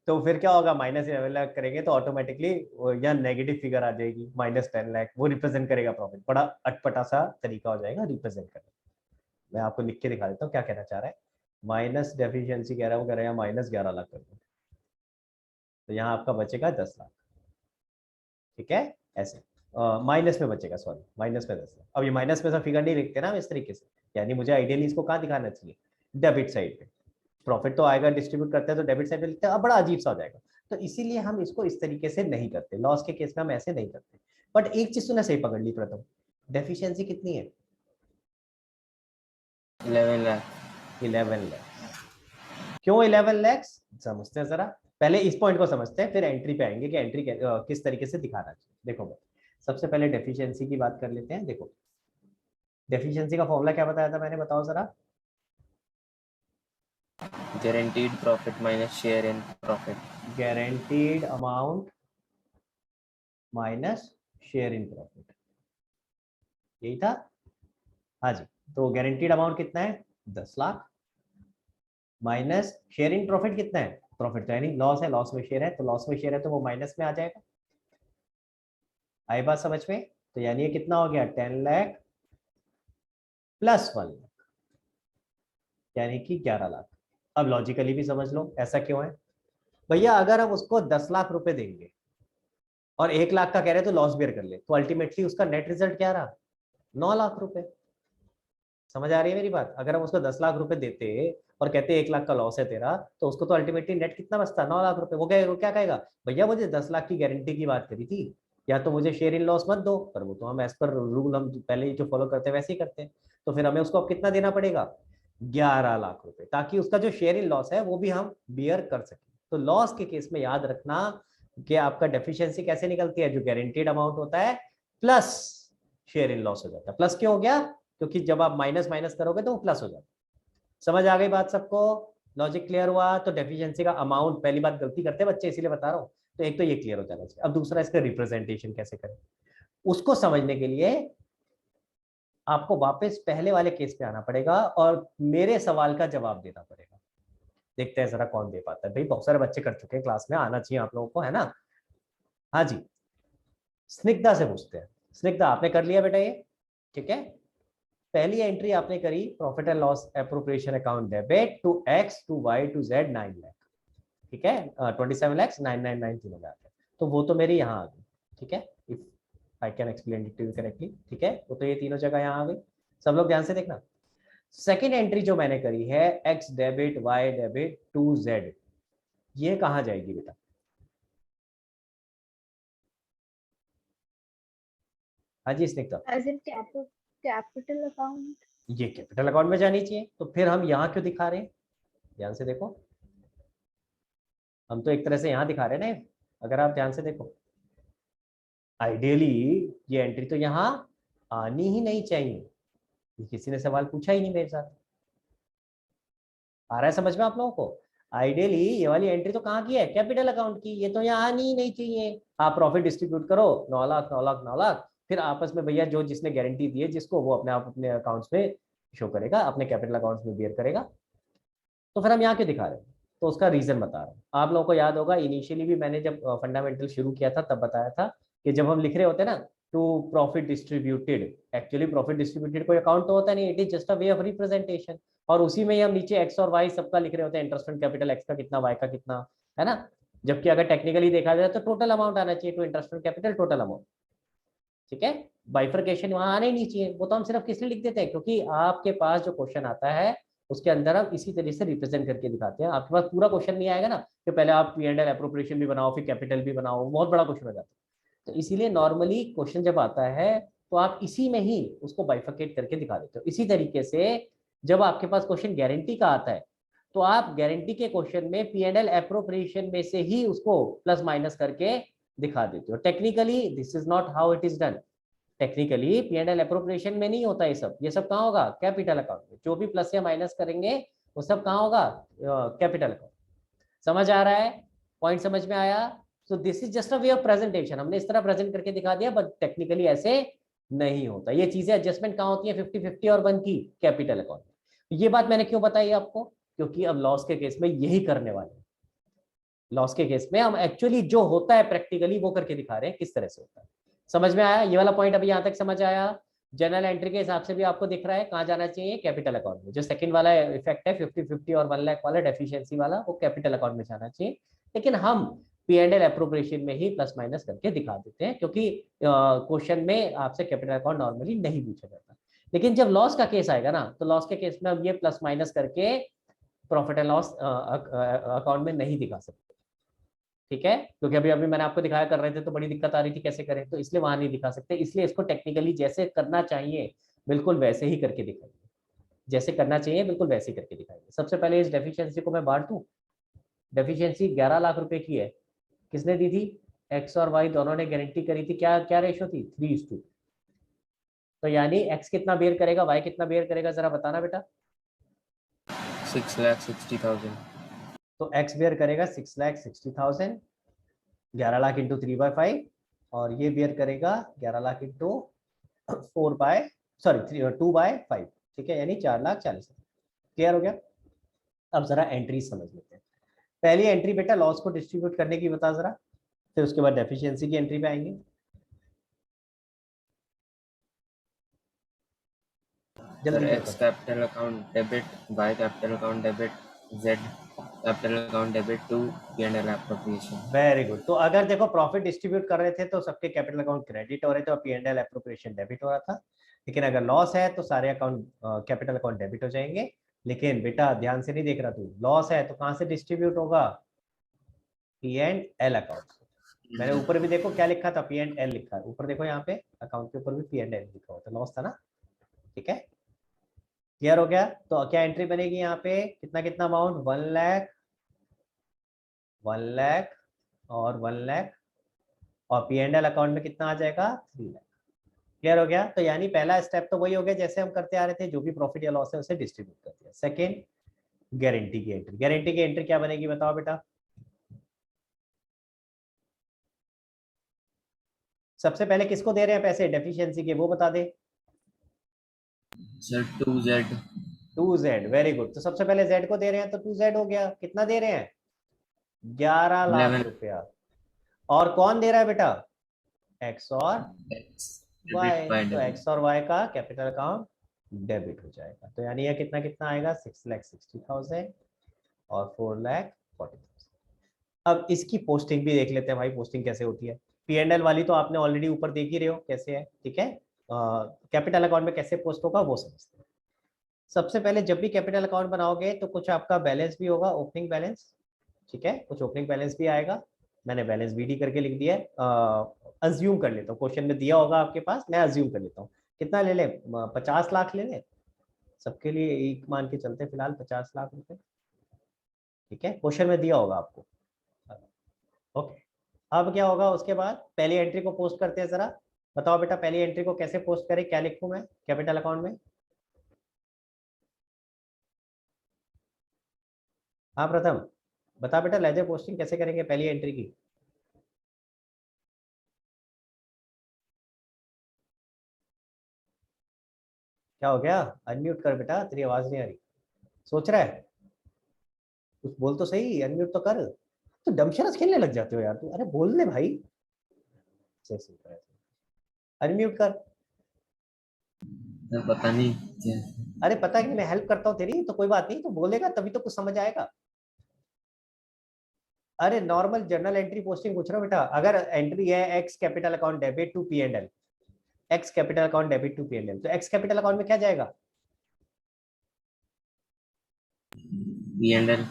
तो फिर क्या होगा, -11 लाख करेंगे तो ऑटोमेटिकली यहाँ नेगेटिव फिगर आ जाएगी, -10 लाख, वो रिप्रेजेंट करेगा प्रॉफिट। बड़ा अटपटा सा तरीका हो जाएगा रिप्रेजेंट करने। मैं आपको लिख के दिखा देता हूँ क्या कहना चाह रहा है। माइनस डेफिशिएंसी कह रहा है, वो कह रहा है -11 लाख कर दो, तो यहाँ आपका बचेगा 10 लाख, ठीक है। ऐसे माइनस में बचेगा, सॉरी माइनस में 10 लाख। अब ये माइनस में से फिगर नहीं लिखते ना इस तरीके से, यानी मुझे आइडियली इसको कहाँ दिखाना चाहिए, डेबिट साइड पे। प्रॉफिट तो आएगा, डिस्ट्रीब्यूट करते हैं तो डेबिट साइड पे लिखते हैं, अब बड़ा अजीब सा हो जाएगा। तो इसीलिए हम इसको इस तरीके से नहीं करते, लॉस के केस में हम ऐसे नहीं करते। बट एक चीज तूने सही पकड़ ली प्रथम, डेफिशिएंसी कितनी है, 11 लाख। 11 लाख। क्यों 11 लाख? समझते हैं जरा, पहले इस पॉइंट को समझते हैं, फिर एंट्री पे आएंगे कि एंट्री किस तरीके से दिखाना चाहिए। देखो सबसे पहले डेफिशिएंसी की बात कर लेते हैं। देखो डेफिशिएंसी का फॉर्मूला क्या बताया था मैंने, बताओ जरा। guaranteed profit minus share in profit. Guaranteed amount minus share in profit, यही था। हाँ जी, तो गारंटीड अमाउंट कितना है 10 lakh, minus share in profit कितना है, प्रॉफिट तो है नहीं, लॉस है, लॉस में शेयर है, तो लॉस में शेयर है तो वो माइनस में आ जाएगा। आई बात समझ में? तो यानी ये कितना हो गया 10 लाख प्लस 1 लाख, यानी कि 11 लाख। अब लॉजिकली भी समझ लो ऐसा क्यों है भैया। अगर हम उसको 10 लाख रुपए देंगे और 1 लाख का कह रहे हैं तो लॉस बेयर कर ले, तो अल्टीमेटली उसका नेट रिजल्ट क्या रहा 9 लाख रुपए। समझ आ रही है मेरी बात? अगर हम उसको 10 लाख रुपए देते और कहते 1 लाख का लॉस है तेरा, तो उसको तो अल्टीमेटली नेट कितना बचता 9 लाख रुपए। वो क्या कहेगा भैया मुझे 10 लाख की गारंटी की बात करी थी, या तो मुझे शेयर इन लॉस मत दो, पर वो तो हम एज पर रूल हम पहले जो फॉलो करते हैं वैसे ही करते हैं, तो फिर हमें उसको अब कितना देना पड़ेगा 11 लाख रुपए, ताकि उसका जो शेयर इन लॉस है वो भी हम बियर कर सकें। तो लॉस के केस में याद रखना कि आपका डेफिशिएंसी कैसे निकलती है, जो गारंटीड अमाउंट होता है प्लस शेयर इन लॉस हो जाता है। प्लस क्यों हो गया? क्योंकि जब आप माइनस माइनस करोगे तो वो प्लस हो जाता है। समझ आ गई बात सबको? लॉजिक क्लियर हुआ? तो डेफिशिएंसी का अमाउंट, पहली बात गलती करते हैं बच्चे इसीलिए बता रहा हूँ, तो एक तो ये क्लियर हो जाना चाहिए। अब दूसरा इसका रिप्रेजेंटेशन कैसे करें, उसको समझने के लिए आपको वापस पहले वाले केस पे आना पड़ेगा और मेरे सवाल का जवाब देना पड़ेगा। देखते हैं जरा कौन दे पाता है। भाई बहुत सारे बच्चे कर चुके हैं क्लास में, आना चाहिए आप लोगों को, है ना? हाँ जी, स्निग्धा से पूछते हैं। स्निग्धा आपने कर लिया बेटा ये? ठीक है, पहली एंट्री आपने करी profit and loss appropriation account debit to X to Y to Z 9 lakh, ठीक है, 27 लाख 999 तीनों में आते हैं, तो वो तो मेरी यहाँ आ गई। ठीक है, if I can explain it to you correctly, ठीक है, वो तो ये तीनों जगह यहाँ आ गई। सब लोग ध्यान से देखना। सेकेंड एंट्री जो मैंने करी है X debit Y debit to Z, ये कहाँ जाएगी बेटा? हाँ जी Snigdha, as in capital account. ये कैपिटल अकाउंट में जानी चाहिए, तो फिर हम यहाँ क्यों दिखा रहे हैं? ध्यान से देखो, हम तो एक तरह से यहाँ दिखा रहे हैं ना, अगर आप ध्यान से देखो। आइडियली ये एंट्री तो यहाँ आनी ही नहीं चाहिए, ये किसी ने सवाल पूछा ही नहीं मेरे साथ। आ रहा है समझ में आप लोगों को? आइडियली ये वाली एंट्री तो कहाँ की है, कैपिटल अकाउंट की, ये तो यहाँ आनी ही नहीं चाहिए। आप प्रॉफिट डिस्ट्रीब्यूट करो 9 लाख 9 लाख 9 लाख, फिर आपस में भैया जो जिसने गारंटी दी है जिसको, वो अपने आप अपने अकाउंट्स में शो करेगा, अपने कैपिटल अकाउंट्स में बियर करेगा। तो फिर हम यहाँ क्यों दिखा रहे हैं? तो उसका रीजन बता रहा हूँ। आप लोगों को याद होगा इनिशियली भी मैंने जब फंडामेंटल शुरू किया था तब बताया था कि जब हम लिख रहे होते हैं ना to profit distributed, actually profit distributed कोई अकाउंट तो होता नहीं, it is just a way of representation, और उसी में ही हम नीचे एक्स और वाई सबका लिख रहे होते हैं, इंटरेस्ट एंड कैपिटल, एक्स का कितना वाई का कितना, है ना? जबकि अगर टेक्निकली देखा जाए तो टोटल अमाउंट आना चाहिए, to interest and capital total amount, ठीक है। बाइफर्केशन वहां आना ही नहीं चाहिए, वो तो हम सिर्फ किस लिए लिख देते हैं, क्योंकि आपके पास जो क्वेश्चन आता है उसके अंदर हम इसी तरीके से रिप्रेजेंट करके दिखाते हैं। आपके पास पूरा क्वेश्चन नहीं आएगा ना कि पहले आप पी एंड एल एप्रोप्रिएशन भी बनाओ फिर कैपिटल भी बनाओ, बहुत बड़ा क्वेश्चन हो जाता है। तो इसीलिए नॉर्मली क्वेश्चन जब आता है तो आप इसी में ही उसको बाइफर्केट करके दिखा देते हो। इसी तरीके से जब आपके पास क्वेश्चन गारंटी का आता है तो आप गारंटी के क्वेश्चन में पी एंड एल एप्रोप्रिएशन में से ही उसको प्लस माइनस करके दिखा देते हो। Technically this is not how it is done. Technically P and L appropriation में नहीं होता ये सब कहाँ होगा, कैपिटल अकाउंट में। जो भी प्लस या माइनस करेंगे वो सब कहाँ होगा, कैपिटल अकाउंट। समझ आ रहा है? पॉइंट समझ में आया? So this is just a way of presentation, हमने इस तरह प्रेजेंट करके दिखा दिया, बट टेक्निकली ऐसे नहीं होता। ये चीजें एडजस्टमेंट कहाँ होती है 50-50 और 1 की, कैपिटल अकाउंट। ये बात मैंने क्यों बताई आपको, क्योंकि अब लॉस के केस में यही करने वाले हैं। लॉस के केस में हम एक्चुअली जो होता है प्रैक्टिकली वो करके दिखा रहे हैं किस तरह से होता है। समझ में आया? ये वाला पॉइंट अभी यहाँ तक समझ आया? जनरल एंट्री के हिसाब से भी आपको दिख रहा है कहाँ जाना चाहिए, कैपिटल अकाउंट में। जो सेकंड वाला इफेक्ट है 50-50 और 1 लाख वाला डेफिशिएंसी वाला, वो कैपिटल अकाउंट में जाना चाहिए। लेकिन हम पी एंड एल एप्रोप्रिएशन में ही प्लस माइनस करके दिखा देते हैं, क्योंकि क्वेश्चन में आपसे कैपिटल अकाउंट नॉर्मली नहीं पूछा जाता। लेकिन जब लॉस का केस आएगा ना, तो लॉस के केस में हम ये प्लस माइनस करके प्रॉफिट एंड लॉस अकाउंट में नहीं दिखा सकते, ठीक है? क्योंकि अभी अभी मैंने आपको दिखाया कर रहे थे तो बड़ी दिक्कत आ रही थी कैसे करें, तो इसलिए वहां नहीं दिखा सकते। इसलिए इसको टेक्निकली जैसे करना चाहिए बिल्कुल वैसे ही करके दिखाइए। जैसे करना चाहिए बिल्कुल वैसे ही करके दिखाएंगे। सबसे पहले इस डेफिशिएंसी को मैं बांट दूं। डेफिशिएंसी 11 लाख रुपए की है, किसने दी थी? एक्स और वाई दोनों ने गारंटी करी थी। क्या क्या रेशो थी? 3:2। तो यानी एक्स कितना बेयर करेगा, वाई कितना बेयर करेगा, जरा बताना बेटा। 6,60,000। तो एक्स बेयर करेगा 6,60,000, 11 लाख इंटू 3/5, और ये बेयर करेगा 11 लाख इंटू 2/5, ठीक है, यानी 4,40,000। क्लियर हो गया? अब जरा एंट्री समझ लेते हैं। पहली एंट्री बेटा लॉस को डिस्ट्रीब्यूट करने की बता जरा, फिर उसके बाद डेफिशिएंसी की एंट्री पे आएंगे। सर जल्दी X capital account debit, Y capital account debit, Z capital account debit to P&L appropriation. Very good. तो अगर देखो प्रॉफिट डिस्ट्रीब्यूट कर रहे थे तो सबके कैपिटल अकाउंट क्रेडिट हो रहे थे और P&L एप्रोप्रिएशन डेबिट हो रहा था। लेकिन अगर लॉस है तो सारे अकाउंट कैपिटल अकाउंट डेबिट हो जाएंगे। लेकिन बेटा ध्यान से नहीं देख रहा तू, लॉस है तो कहां से डिस्ट्रीब्यूट होगा? P&L account. मैंने ऊपर भी देखो क्या लिखा था, P&L लिखा है ऊपर, देखो यहाँ पे अकाउंट के ऊपर भी P&L लिखा हुआ था, लॉस था ना, ठीक है। क्लियर हो गया? तो क्या एंट्री बनेगी यहाँ पे? कितना कितना अमाउंट? 1 लाख, 1 लाख और 1 लाख, और P&L अकाउंट में कितना आ जाएगा? 3 लाख। क्लियर हो गया? तो यानी पहला स्टेप तो वही हो गया जैसे हम करते आ रहे थे, जो भी प्रॉफिट या लॉस है उसे डिस्ट्रीब्यूट कर दिया। सेकेंड, गारंटी की एंट्री। गारंटी की एंट्री क्या बनेगी बताओ बेटा? सबसे पहले किसको दे रहे हैं पैसे डेफिशिएंसी के, वो बता दे। Sir 2Z। 2Z, very good. तो सबसे पहले Z को दे रहे हैं तो 2Z हो गया। कितना दे रहे हैं? 11 लाख 11 रुपया। और कौन दे रहा है बेटा? X और Y। तो X और Y का कैपिटल अकाउंट डेबिट हो जाएगा। तो यानी यह कितना कितना आएगा? 6,60,000 और 4,40,000। अब इसकी पोस्टिंग भी देख लेते हैं भाई, पोस्टिंग कैसे होती है। P&L वाली तो आपने ऑलरेडी ऊपर देख ही रहे हो कैसे है, ठीक है। कैपिटल अकाउंट में कैसे पोस्ट होगा वो समझते हैं। सबसे पहले जब भी कैपिटल अकाउंट बनाओगे तो कुछ आपका बैलेंस भी होगा, ओपनिंग बैलेंस, ठीक है, कुछ ओपनिंग बैलेंस भी आएगा। मैंने बैलेंस BD करके लिख दिया है। अज्यूम कर लेता हूँ, क्वेश्चन में दिया होगा आपके पास, मैं अज्यूम कर लेता हूँ। कितना ले ले? 50 लाख ले ले, सबके लिए एक मान के चलते फिलहाल 50 लाख रुपए, ठीक है, क्वेश्चन में दिया होगा आपको। ओके, अब क्या होगा उसके बाद? पहली एंट्री को पोस्ट करते हैं। जरा बताओ बेटा पहली एंट्री को कैसे पोस्ट करें, क्या लिखूं मैं कैपिटल अकाउंट में? हाँ प्रथम बता बेटा, लेजर पोस्टिंग कैसे करेंगे पहली एंट्री की? क्या हो गया? अनम्यूट कर बेटा, तेरी आवाज नहीं आ रही। सोच रहा है कुछ, बोल तो सही, अनम्यूट तो कर। तो डमशराज खेलने लग जाते हो यार तू, अरे बोल ले भाई। अनम्यूट कर। सर पता नहीं क्या। अरे पता है कि मैं हेल्प करता हूँ तेरी, तो कोई बात नहीं, तो बोलेगा तभी तो कुछ समझ आएगा। अरे नॉर्मल जनरल एंट्री पोस्टिंग पूछ रहा हूँ बेटा। अगर एंट्री है X capital account debit to P&L, X capital account debit to P&L, तो एक्स कैपिटल अकाउंट में क्या जाएगा? P&L।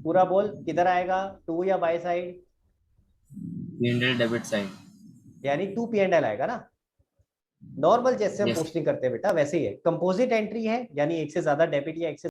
पूरा बोल, किधर आएगा? टू या by side? P&L debit side. यानी टू P&L आएगा ना। नॉर्मल जैसे हम यस। पोस्टिंग करते हैं बेटा वैसे ही है। कंपोजिट एंट्री है, यानी एक से ज्यादा डेबिट या एक से